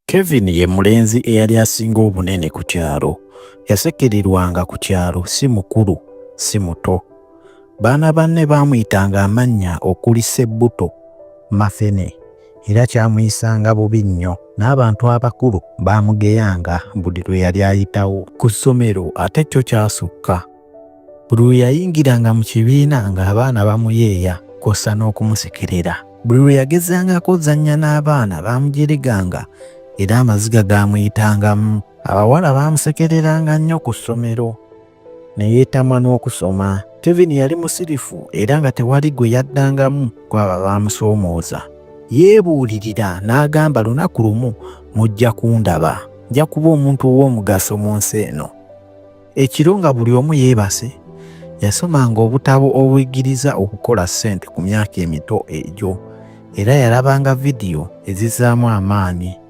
Kevin ye mulenzi eyali asinga obunene ku kyalo. Yasekererwanga ku kyalo, si mukulu, si muto. Baana banne baamuyitanga amannya okuli Sebbuto, Mafene, era kyamuyisanga bubi nnyo. N'abantu abakulu baamugeyanga buli lwe yali ayitawo ku ssomero. Ate kyo kyasukka, buli lwe yayingiranga mu kibiina ng'abaana bamuyeeya kossa n'okumusekerera. Buli lwe yagezangako ozannya n'abaana baamujeriganga era amaziga gaamuyitangamu. Abawala baamusekereranga nnyo ku ssomero, ne yeetamwa n'okusoma. Kevin yali musirifu era nga tewali gwe yaddangamu kwaba baamusoomooza. Yeebuulirira n'agamba, lunaku lumu mujja kundaba, nja kuba omuntu ow'omugaso mu nsi eno. Ekiro nga buli omu yeebase, yasomanga obutabo obuyigiriza okukola ssente ku myaka emito egyo, era yalabanga vidiyo ezizaamu amaanyi.